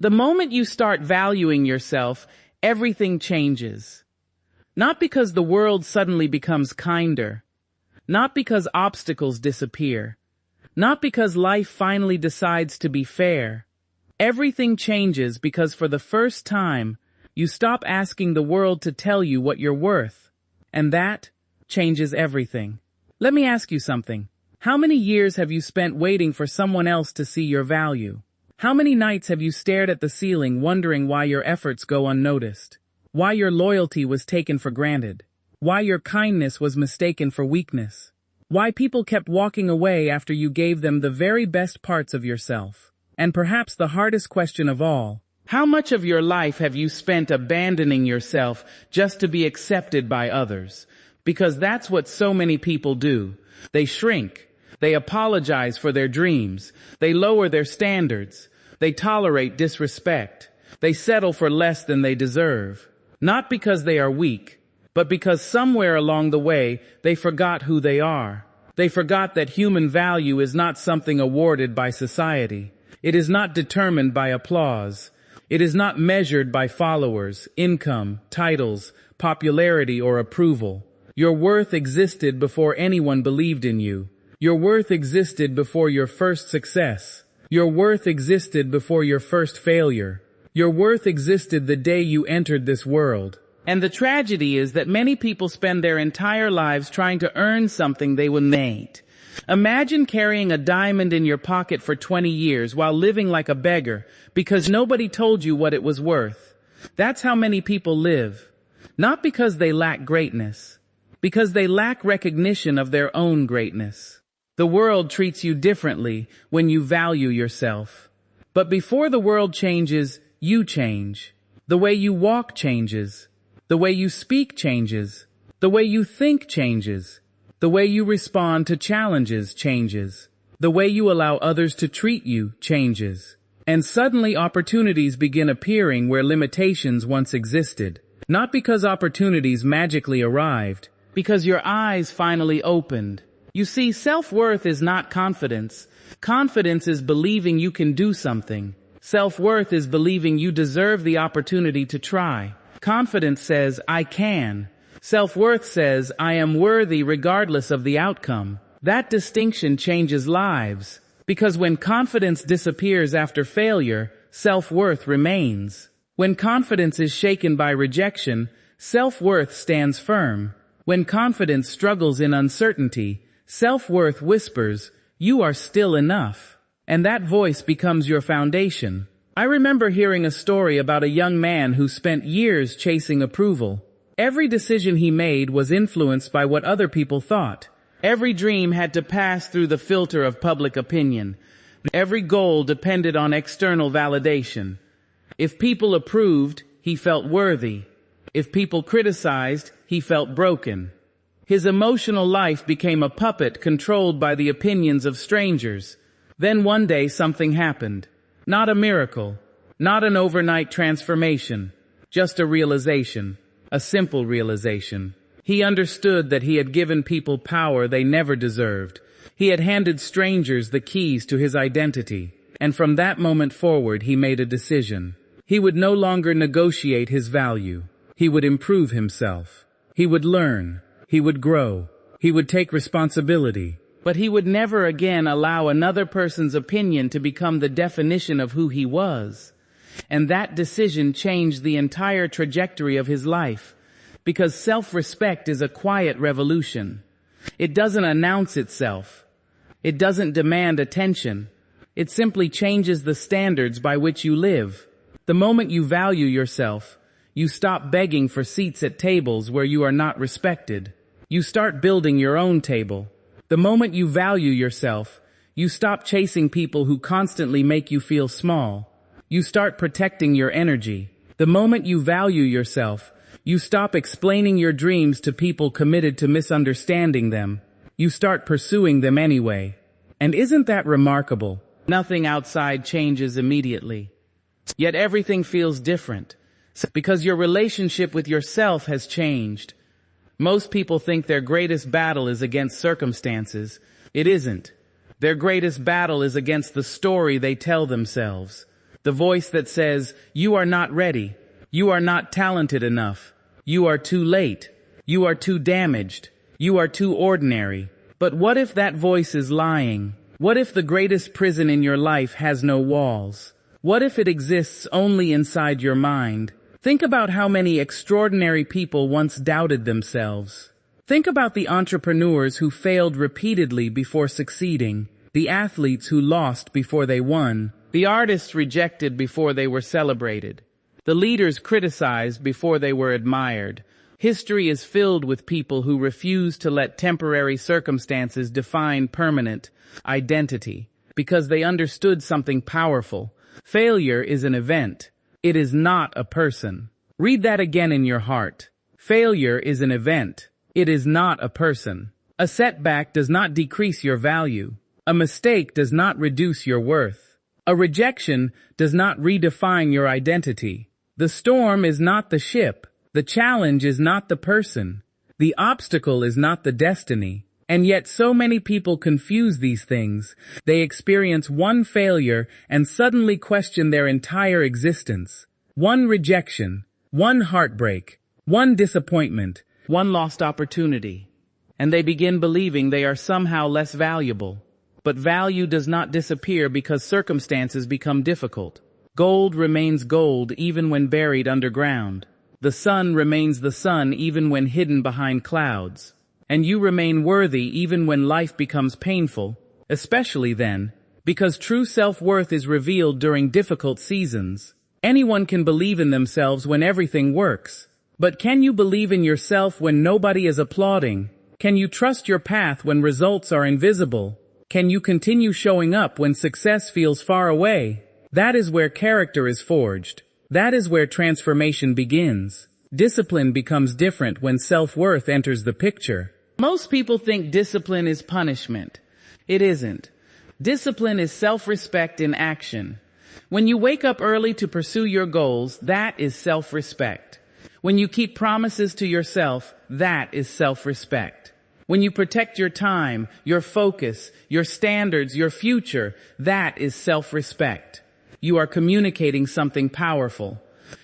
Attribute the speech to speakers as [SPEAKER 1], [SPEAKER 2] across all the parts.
[SPEAKER 1] The moment you start valuing yourself, everything changes. Not because the world suddenly becomes kinder, not because obstacles disappear, not because life finally decides to be fair. Everything changes because for the first time, you stop asking the world to tell you what you're worth. And that changes everything. Let me ask you something. How many years have you spent waiting for someone else to see your value? How many nights have you stared at the ceiling wondering why your efforts go unnoticed? Why your loyalty was taken for granted? Why your kindness was mistaken for weakness? Why people kept walking away after you gave them the very best parts of yourself? And perhaps the hardest question of all, how much of your life have you spent abandoning yourself just to be accepted by others? Because that's what so many people do. They shrink. They apologize for their dreams. They lower their standards. They tolerate disrespect. They settle for less than they deserve. Not because they are weak, but because somewhere along the way they forgot who they are. They forgot that human value is not something awarded by society. It is not determined by applause. It is not measured by followers, income, titles, popularity, or approval. Your worth existed before anyone believed in you. Your worth existed before your first success. Your worth existed before your first failure. Your worth existed the day you entered this world. And the tragedy is that many people spend their entire lives trying to earn something they were made. Imagine carrying a diamond in your pocket for 20 years while living like a beggar because nobody told you what it was worth. That's how many people live. Not because they lack greatness, because they lack recognition of their own greatness. The world treats you differently when you value yourself. But before the world changes, you change. The way you walk changes. The way you speak changes. The way you think changes. The way you respond to challenges changes. The way you allow others to treat you changes. And suddenly opportunities begin appearing where limitations once existed. Not because opportunities magically arrived, because your eyes finally opened. You see, self-worth is not confidence. Confidence is believing you can do something. Self-worth is believing you deserve the opportunity to try. Confidence says, I can. Self-worth says, I am worthy regardless of the outcome. That distinction changes lives. Because when confidence disappears after failure, self-worth remains. When confidence is shaken by rejection, self-worth stands firm. When confidence struggles in uncertainty, self-worth whispers, you are still enough. And that voice becomes your foundation. I remember hearing a story about a young man who spent years chasing approval. Every decision he made was influenced by what other people thought. Every dream had to pass through the filter of public opinion. Every goal depended on external validation. If people approved, he felt worthy. If people criticized, he felt broken. His emotional life became a puppet controlled by the opinions of strangers. Then one day something happened. Not a miracle, not an overnight transformation, just a realization, a simple realization. He understood that he had given people power they never deserved. He had handed strangers the keys to his identity. And from that moment forward, he made a decision. He would no longer negotiate his value. He would improve himself. He would learn. He would grow. He would take responsibility. But he would never again allow another person's opinion to become the definition of who he was. And that decision changed the entire trajectory of his life. Because self-respect is a quiet revolution. It doesn't announce itself. It doesn't demand attention. It simply changes the standards by which you live. The moment you value yourself, you stop begging for seats at tables where you are not respected. You start building your own table. The moment you value yourself, you stop chasing people who constantly make you feel small. You start protecting your energy. The moment you value yourself, you stop explaining your dreams to people committed to misunderstanding them. You start pursuing them anyway. And isn't that remarkable? Nothing outside changes immediately. Yet everything feels different. Because your relationship with yourself has changed. Most people think their greatest battle is against circumstances. It isn't. Their greatest battle is against the story they tell themselves. The voice that says, "You are not ready. You are not talented enough. You are too late. You are too damaged. You are too ordinary." But what if that voice is lying? What if the greatest prison in your life has no walls? What if it exists only inside your mind? Think about how many extraordinary people once doubted themselves. Think about the entrepreneurs who failed repeatedly before succeeding, the athletes who lost before they won, the artists rejected before they were celebrated, the leaders criticized before they were admired. History is filled with people who refuse to let temporary circumstances define permanent identity because they understood something powerful. Failure is an event. It is not a person. Read that again in your heart. Failure is an event. It is not a person. A setback does not decrease your value. A mistake does not reduce your worth. A rejection does not redefine your identity. The storm is not the ship. The challenge is not the person. The obstacle is not the destiny. And yet so many people confuse these things. They experience one failure and suddenly question their entire existence. One rejection, one heartbreak, one disappointment, one lost opportunity. And they begin believing they are somehow less valuable. But value does not disappear because circumstances become difficult. Gold remains gold even when buried underground. The sun remains the sun even when hidden behind clouds. And you remain worthy even when life becomes painful, especially then, because true self-worth is revealed during difficult seasons. Anyone can believe in themselves when everything works. But can you believe in yourself when nobody is applauding? Can you trust your path when results are invisible? Can you continue showing up when success feels far away? That is where character is forged. That is where transformation begins. Discipline becomes different when self-worth enters the picture. Most people think discipline is punishment. It isn't. Discipline is self-respect in action. When you wake up early to pursue your goals, that is self-respect. When you keep promises to yourself, that is self-respect. When you protect your time, your focus, your standards, your future, that is self-respect. You are communicating something powerful.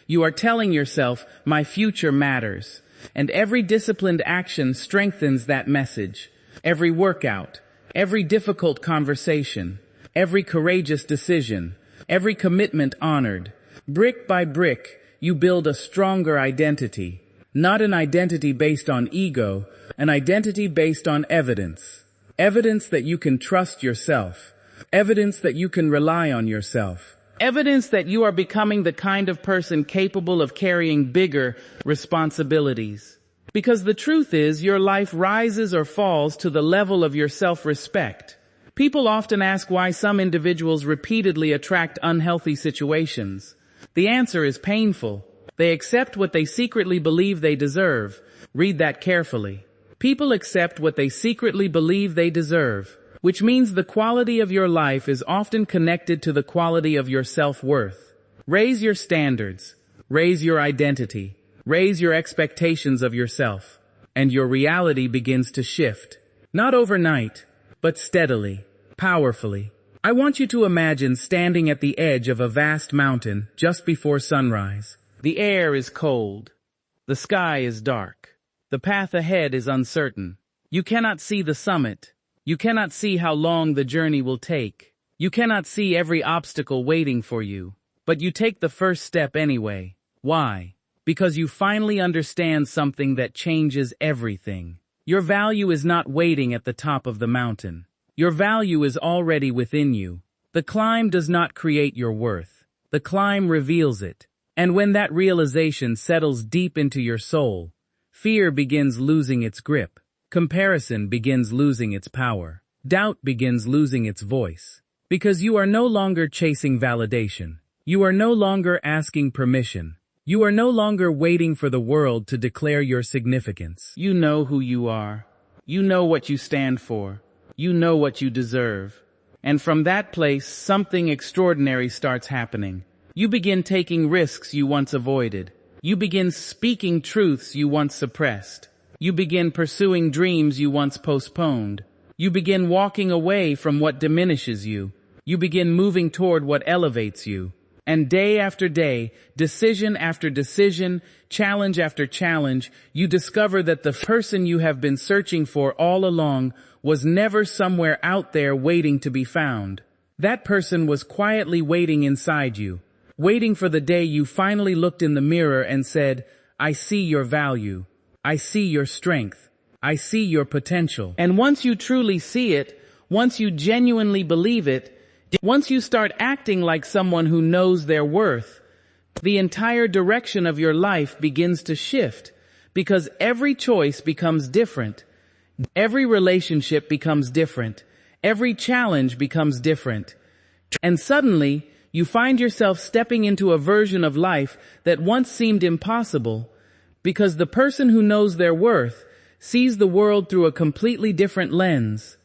[SPEAKER 1] You are telling yourself, my future matters. And every disciplined action strengthens that message. Every workout, every difficult conversation, every courageous decision, every commitment honored. Brick by brick, you build a stronger identity. Not an identity based on ego, an identity based on evidence. Evidence that you can trust yourself. Evidence that you can rely on yourself. Evidence that you are becoming the kind of person capable of carrying bigger responsibilities. Because the truth is, your life rises or falls to the level of your self-respect. People often ask why some individuals repeatedly attract unhealthy situations. The answer is painful. They accept what they secretly believe they deserve. Read that carefully. People accept what they secretly believe they deserve. Which means the quality of your life is often connected to the quality of your self-worth. Raise your standards, raise your identity, raise your expectations of yourself, and your reality begins to shift. Not overnight, but steadily, powerfully. I want you to imagine standing at the edge of a vast mountain just before sunrise. The air is cold. The sky is dark. The path ahead is uncertain. You cannot see the summit. You cannot see how long the journey will take. You cannot see every obstacle waiting for you. But you take the first step anyway. Why? Because you finally understand something that changes everything. Your value is not waiting at the top of the mountain. Your value is already within you. The climb does not create your worth. The climb reveals it. And when that realization settles deep into your soul, fear begins losing its grip. Comparison begins losing its power. Doubt begins losing its voice. Because you are no longer chasing validation. You are no longer asking permission. You are no longer waiting for the world to declare your significance. You know who you are. You know what you stand for. You know what you deserve. And from that place, something extraordinary starts happening. You begin taking risks you once avoided. You begin speaking truths you once suppressed. You begin pursuing dreams you once postponed. You begin walking away from what diminishes you. You begin moving toward what elevates you. And day after day, decision after decision, challenge after challenge, you discover that the person you have been searching for all along was never somewhere out there waiting to be found. That person was quietly waiting inside you, waiting for the day you finally looked in the mirror and said, "I see your value. I see your strength. I see your potential." And once you truly see it, once you genuinely believe it, once you start acting like someone who knows their worth, the entire direction of your life begins to shift, because every choice becomes different. Every relationship becomes different. Every challenge becomes different. And suddenly, you find yourself stepping into a version of life that once seemed impossible, because the person who knows their worth sees the world through a completely different lens.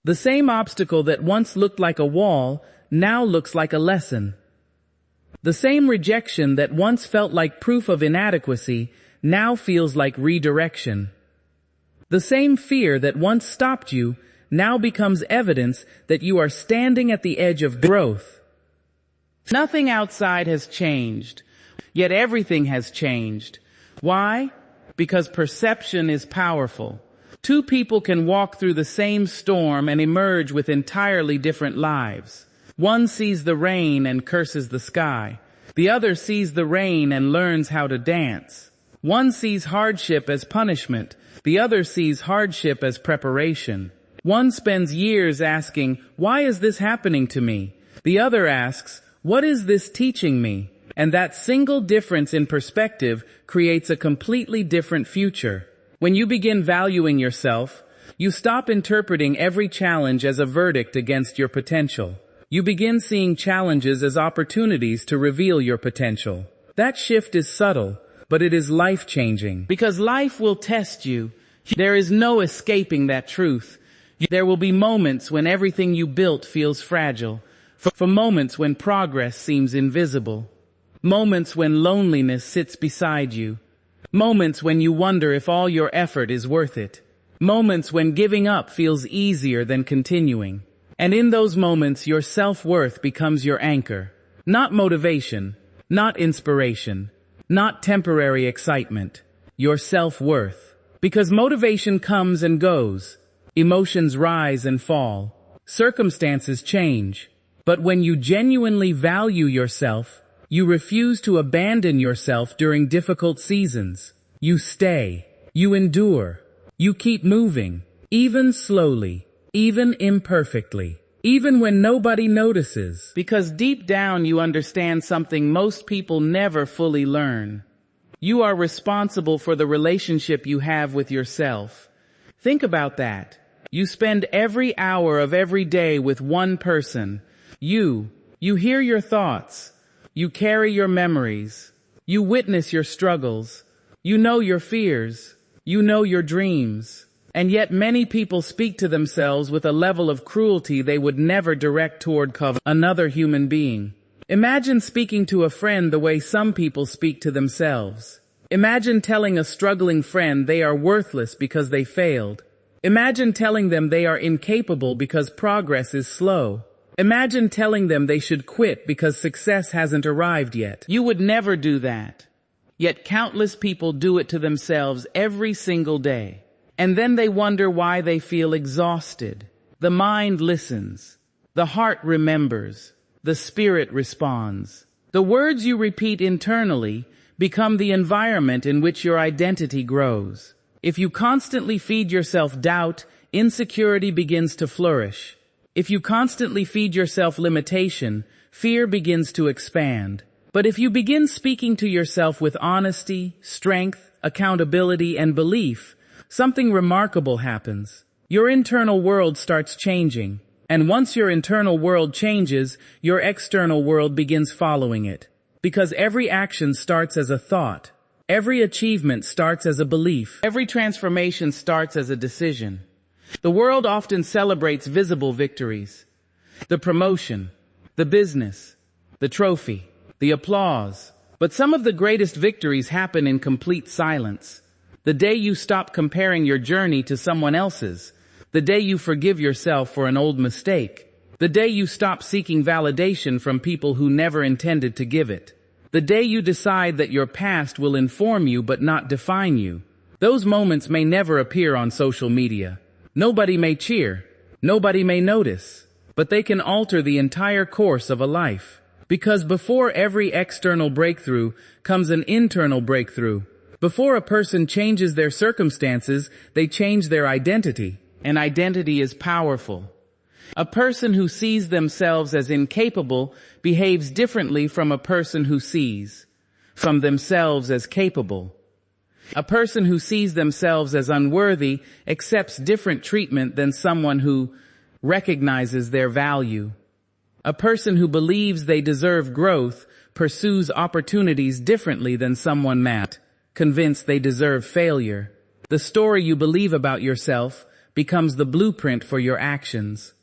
[SPEAKER 1] The same obstacle that once looked like a wall now looks like a lesson. The same rejection that once felt like proof of inadequacy now feels like redirection. The same fear that once stopped you now becomes evidence that you are standing at the edge of growth. Nothing outside has changed, yet everything has changed. Why? Because perception is powerful. Two people can walk through the same storm and emerge with entirely different lives. One sees the rain and curses the sky. The other sees the rain and learns how to dance. One sees hardship as punishment. The other sees hardship as preparation. One spends years asking, "Why is this happening to me?" The other asks, "What is this teaching me?" And that single difference in perspective creates a completely different future. When you begin valuing yourself, you stop interpreting every challenge as a verdict against your potential. You begin seeing challenges as opportunities to reveal your potential. That shift is subtle, but it is life-changing. Because life will test you. There is no escaping that truth. There will be moments when everything you built feels fragile. For moments when progress seems invisible. Moments when loneliness sits beside you. Moments when you wonder if all your effort is worth it. Moments when giving up feels easier than continuing. And in those moments, your self-worth becomes your anchor. Not motivation, not inspiration, not temporary excitement. Your self-worth. Because motivation comes and goes. Emotions rise and fall. Circumstances change. But when you genuinely value yourself, you refuse to abandon yourself during difficult seasons. You stay. You endure. You keep moving. Even slowly. Even imperfectly. Even when nobody notices. Because deep down you understand something most people never fully learn. You are responsible for the relationship you have with yourself. Think about that. You spend every hour of every day with one person. You hear your thoughts. You carry your memories. You witness your struggles. You know your fears. You know your dreams. And yet many people speak to themselves with a level of cruelty they would never direct toward another human being. Imagine speaking to a friend the way some people speak to themselves. Imagine telling a struggling friend they are worthless because they failed. Imagine telling them they are incapable because progress is slow. Imagine telling them they should quit because success hasn't arrived yet. You would never do that. Yet countless people do it to themselves every single day. And then they wonder why they feel exhausted. The mind listens. The heart remembers. The spirit responds. The words you repeat internally become the environment in which your identity grows. If you constantly feed yourself doubt, insecurity begins to flourish. If you constantly feed yourself limitation, fear begins to expand. But if you begin speaking to yourself with honesty, strength, accountability, and belief, something remarkable happens. Your internal world starts changing. And once your internal world changes, your external world begins following it. Because every action starts as a thought. Every achievement starts as a belief. Every transformation starts as a decision. The world often celebrates visible victories. The promotion, the business, the trophy, the applause. But some of the greatest victories happen in complete silence. The day you stop comparing your journey to someone else's. The day you forgive yourself for an old mistake. The day you stop seeking validation from people who never intended to give it. The day you decide that your past will inform you but not define you. Those moments may never appear on social media. Nobody may cheer. Nobody may notice. But they can alter the entire course of a life. Because before every external breakthrough comes an internal breakthrough. Before a person changes their circumstances, they change their identity. And identity is powerful. A person who sees themselves as incapable behaves differently from a person who sees from themselves as capable. A person who sees themselves as unworthy accepts different treatment than someone who recognizes their value. A person who believes they deserve growth pursues opportunities differently than someone convinced they deserve failure. The story you believe about yourself becomes the blueprint for your actions.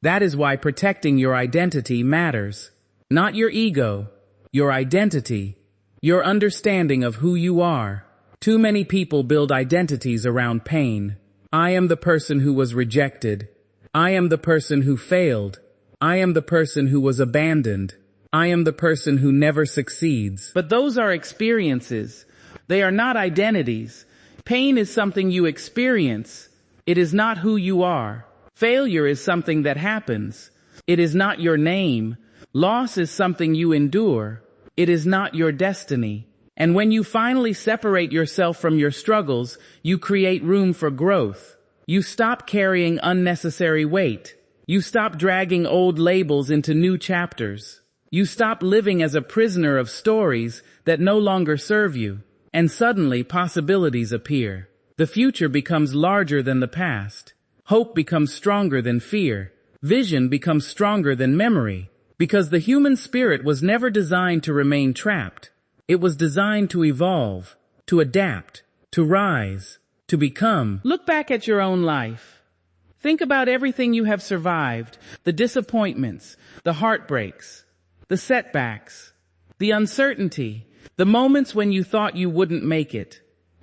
[SPEAKER 1] That is why protecting your identity matters. Not your ego, your identity, your understanding of who you are. Too many people build identities around pain. I am the person who was rejected. I am the person who failed. I am the person who was abandoned. I am the person who never succeeds. But those are experiences. They are not identities. Pain is something you experience. It is not who you are. Failure is something that happens. It is not your name. Loss is something you endure. It is not your destiny. And when you finally separate yourself from your struggles, you create room for growth. You stop carrying unnecessary weight. You stop dragging old labels into new chapters. You stop living as a prisoner of stories that no longer serve you. And suddenly possibilities appear. The future becomes larger than the past. Hope becomes stronger than fear. Vision becomes stronger than memory. Because the human spirit was never designed to remain trapped. It was designed to evolve, to adapt, to rise, to become. Look back at your own life. Think about everything you have survived, the disappointments, the heartbreaks, the setbacks, the uncertainty, the moments when you thought you wouldn't make it.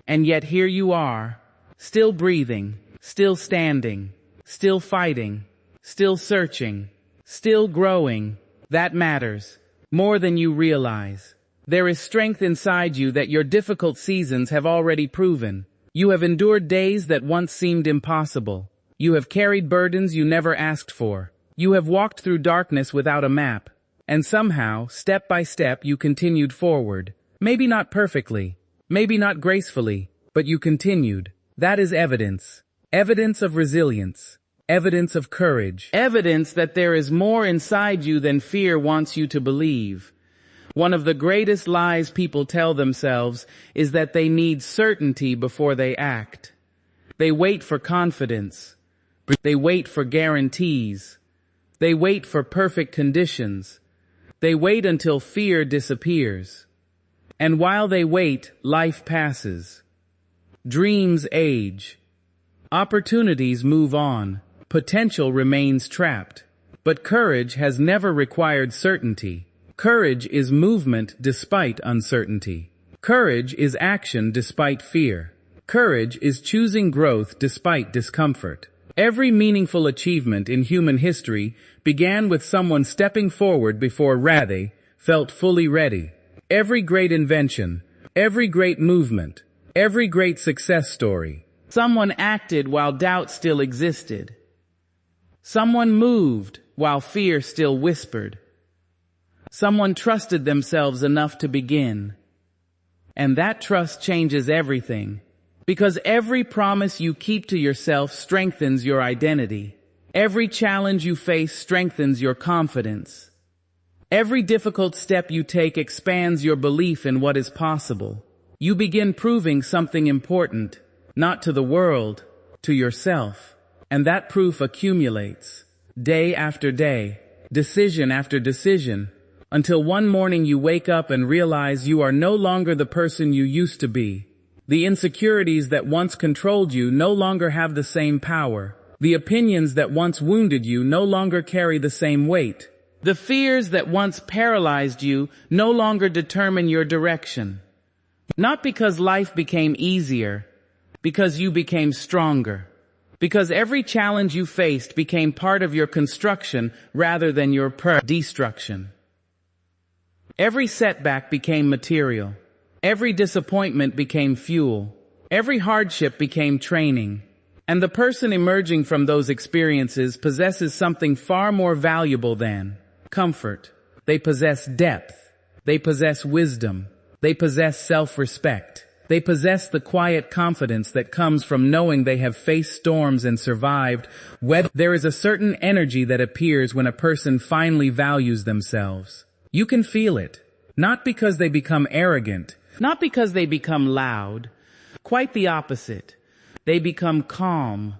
[SPEAKER 1] And yet here you are, still breathing, still standing, still fighting, still searching, still growing. That matters more than you realize. There is strength inside you that your difficult seasons have already proven. You have endured days that once seemed impossible. You have carried burdens you never asked for. You have walked through darkness without a map. And somehow, step by step, you continued forward. Maybe not perfectly, maybe not gracefully, but you continued. That is evidence. Evidence of resilience. Evidence of courage. Evidence that there is more inside you than fear wants you to believe. One of the greatest lies people tell themselves is that they need certainty before they act. They wait for confidence. They wait for guarantees. They wait for perfect conditions. They wait until fear disappears. And while they wait, life passes. Dreams age. Opportunities move on. Potential remains trapped. But courage has never required certainty. Courage is movement despite uncertainty. Courage is action despite fear. Courage is choosing growth despite discomfort. Every meaningful achievement in human history began with someone stepping forward before they felt fully ready. Every great invention, every great movement, every great success story. Someone acted while doubt still existed. Someone moved while fear still whispered. Someone trusted themselves enough to begin. And that trust changes everything. Because every promise you keep to yourself strengthens your identity. Every challenge you face strengthens your confidence. Every difficult step you take expands your belief in what is possible. You begin proving something important, not to the world, to yourself. And that proof accumulates, day after day, decision after decision, until one morning you wake up and realize you are no longer the person you used to be. The insecurities that once controlled you no longer have the same power. The opinions that once wounded you no longer carry the same weight. The fears that once paralyzed you no longer determine your direction. Not because life became easier, because you became stronger. Because every challenge you faced became part of your construction rather than your destruction. Every setback became material. Every disappointment became fuel. Every hardship became training. And the person emerging from those experiences possesses something far more valuable than comfort. They possess depth. They possess wisdom. They possess self-respect. They possess the quiet confidence that comes from knowing they have faced storms and survived. There is a certain energy that appears when a person finally values themselves. You can feel it. Not because they become arrogant. Not because they become loud. Quite the opposite. They become calm,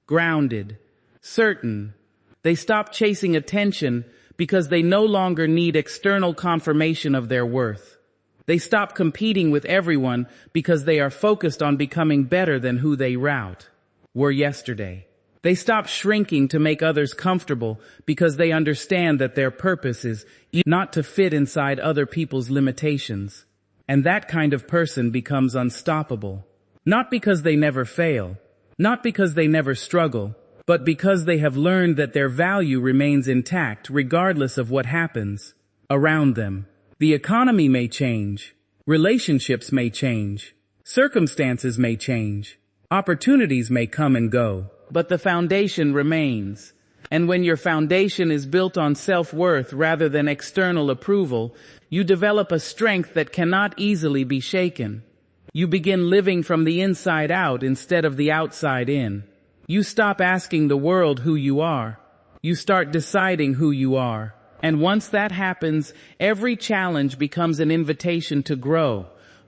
[SPEAKER 1] grounded, certain. They stop chasing attention because they no longer need external confirmation of their worth. They stop competing with everyone because they are focused on becoming better than who they were yesterday. They stop shrinking to make others comfortable because they understand that their purpose is not to fit inside other people's limitations. And that kind of person becomes unstoppable. Not because they never fail, not because they never struggle, but because they have learned that their value remains intact regardless of what happens around them. The economy may change, relationships may change, circumstances may change, opportunities may come and go, but the foundation remains. And when your foundation is built on self-worth rather than external approval, you develop a strength that cannot easily be shaken. You begin living from the inside out instead of the outside in. You stop asking the world who you are. You start deciding who you are. And once that happens, every challenge becomes an invitation to grow.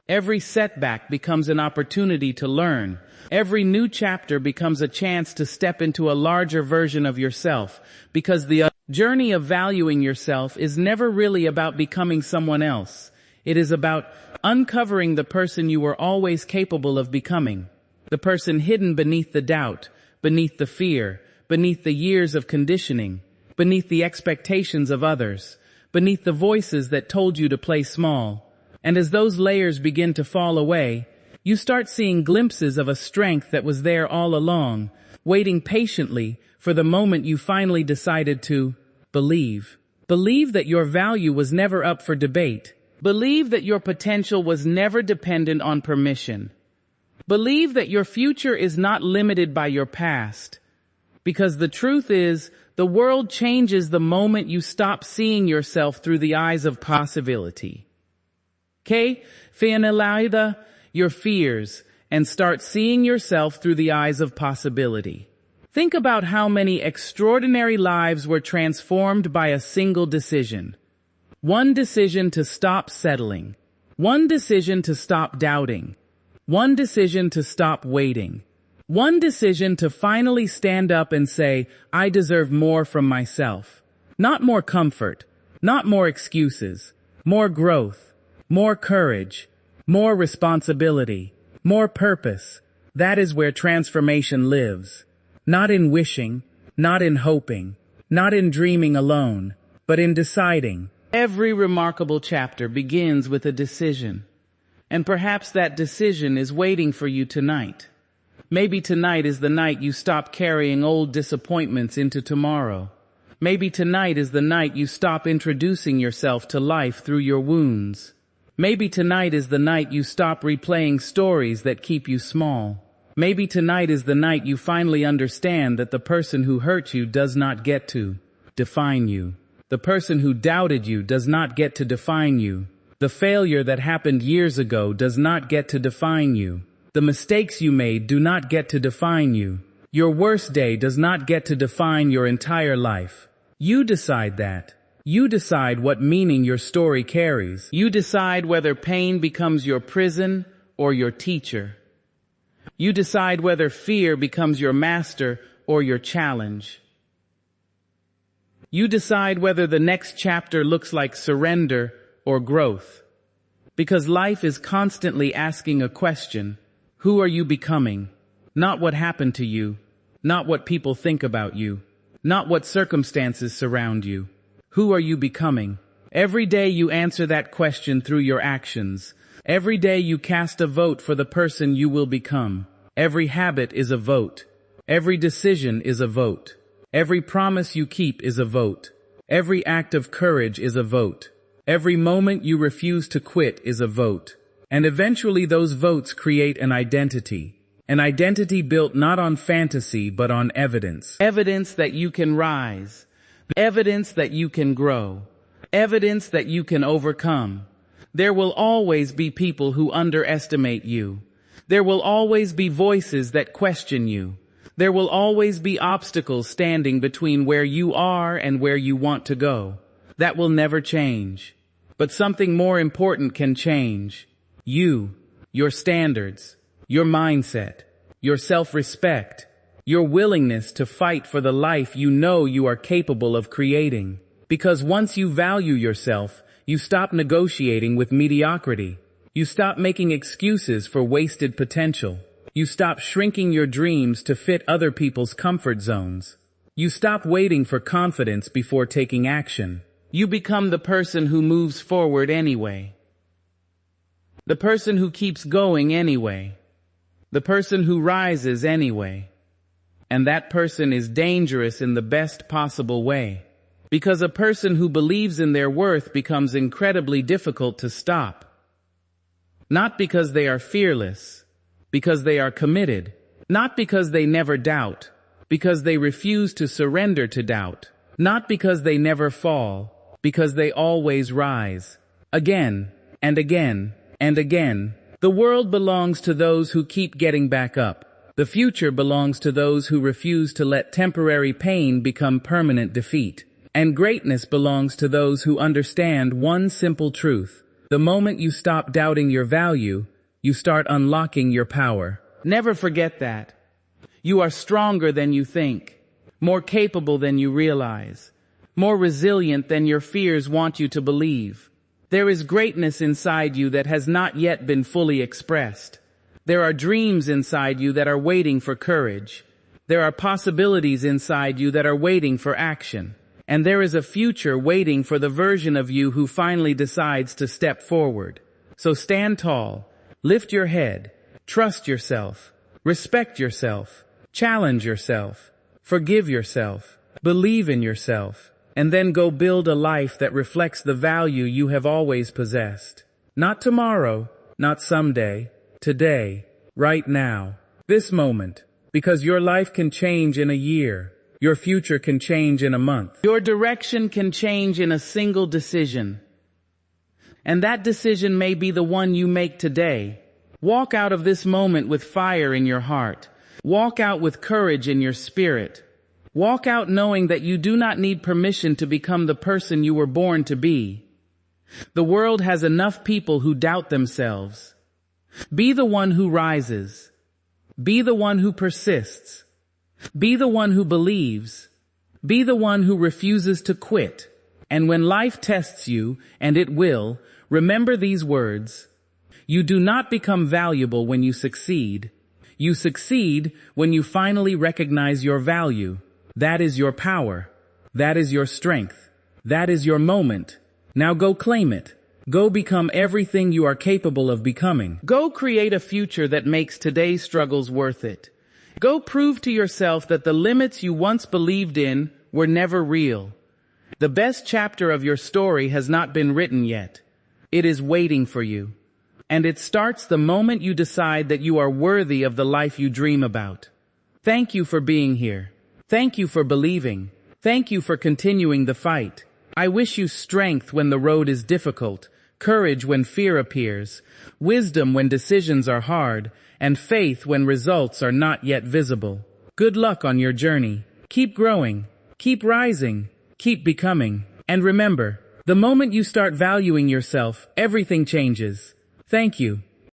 [SPEAKER 1] Every setback becomes an opportunity to learn. Every new chapter becomes a chance to step into a larger version of yourself, because the journey of valuing yourself is never really about becoming someone else. It is about uncovering the person you were always capable of becoming, the person hidden beneath the doubt, beneath the fear, beneath the years of conditioning, beneath the expectations of others, beneath the voices that told you to play small. And as those layers begin to fall away, you start seeing glimpses of a strength that was there all along, waiting patiently for the moment you finally decided to believe. Believe that your value was never up for debate. Believe that your potential was never dependent on permission. Believe that your future is not limited by your past. Because the truth is, the world changes the moment you stop seeing yourself through the eyes of possibility. Okay? Finalize your fears and start seeing yourself through the eyes of possibility. Think about how many extraordinary lives were transformed by a single decision. One decision to stop settling. One decision to stop doubting. One decision to stop waiting. One decision to finally stand up and say, I deserve more from myself. Not more comfort, not more excuses, more growth, more courage, more responsibility, more purpose. That is where transformation lives. Not in wishing, not in hoping, not in dreaming alone, but in deciding. Every remarkable chapter begins with a decision. And perhaps that decision is waiting for you tonight. Maybe tonight is the night you stop carrying old disappointments into tomorrow. Maybe tonight is the night you stop introducing yourself to life through your wounds. Maybe tonight is the night you stop replaying stories that keep you small. Maybe tonight is the night you finally understand that the person who hurt you does not get to define you. The person who doubted you does not get to define you. The failure that happened years ago does not get to define you. The mistakes you made do not get to define you. Your worst day does not get to define your entire life. You decide that. You decide what meaning your story carries. You decide whether pain becomes your prison or your teacher. You decide whether fear becomes your master or your challenge. You decide whether the next chapter looks like surrender or growth. Because life is constantly asking a question. Who are you becoming? Not what happened to you. Not what people think about you. Not what circumstances surround you. Who are you becoming? Every day you answer that question through your actions. Every day you cast a vote for the person you will become. Every habit is a vote. Every decision is a vote. Every promise you keep is a vote. Every act of courage is a vote. Every moment you refuse to quit is a vote. And eventually those votes create an identity. An identity built not on fantasy but on evidence. Evidence that you can rise. Evidence that you can grow. Evidence that you can overcome. There will always be people who underestimate you. There will always be voices that question you. There will always be obstacles standing between where you are and where you want to go. That will never change. But something more important can change. You, your standards, your mindset, your self-respect, your willingness to fight for the life you know you are capable of creating. Because once you value yourself, you stop negotiating with mediocrity. You stop making excuses for wasted potential. You stop shrinking your dreams to fit other people's comfort zones. You stop waiting for confidence before taking action. You become the person who moves forward anyway. The person who keeps going anyway. The person who rises anyway. And that person is dangerous in the best possible way. Because a person who believes in their worth becomes incredibly difficult to stop. Not because they are fearless, because they are committed. Not because they never doubt, because they refuse to surrender to doubt. Not because they never fall, because they always rise. Again, and again, and again. The world belongs to those who keep getting back up. The future belongs to those who refuse to let temporary pain become permanent defeat. And greatness belongs to those who understand one simple truth. The moment you stop doubting your value, you start unlocking your power. Never forget that. You are stronger than you think, more capable than you realize, more resilient than your fears want you to believe. There is greatness inside you that has not yet been fully expressed. There are dreams inside you that are waiting for courage. There are possibilities inside you that are waiting for action. And there is a future waiting for the version of you who finally decides to step forward. So stand tall, lift your head, trust yourself, respect yourself, challenge yourself, forgive yourself, believe in yourself, and then go build a life that reflects the value you have always possessed. Not tomorrow, not someday, today, right now, this moment, because your life can change in a year. Your future can change in a month. Your direction can change in a single decision. And that decision may be the one you make today. Walk out of this moment with fire in your heart. Walk out with courage in your spirit. Walk out knowing that you do not need permission to become the person you were born to be. The world has enough people who doubt themselves. Be the one who rises. Be the one who persists. Be the one who believes. Be the one who refuses to quit. And when life tests you, and it will, remember these words. You do not become valuable when you succeed. You succeed when you finally recognize your value. That is your power. That is your strength. That is your moment. Now go claim it. Go become everything you are capable of becoming. Go create a future that makes today's struggles worth it. Go prove to yourself that the limits you once believed in were never real. The best chapter of your story has not been written yet. It is waiting for you. And it starts the moment you decide that you are worthy of the life you dream about. Thank you for being here. Thank you for believing. Thank you for continuing the fight. I wish you strength when the road is difficult, courage when fear appears, wisdom when decisions are hard, and faith when results are not yet visible. Good luck on your journey. Keep growing. Keep rising. Keep becoming. And remember, the moment you start valuing yourself, everything changes. Thank you.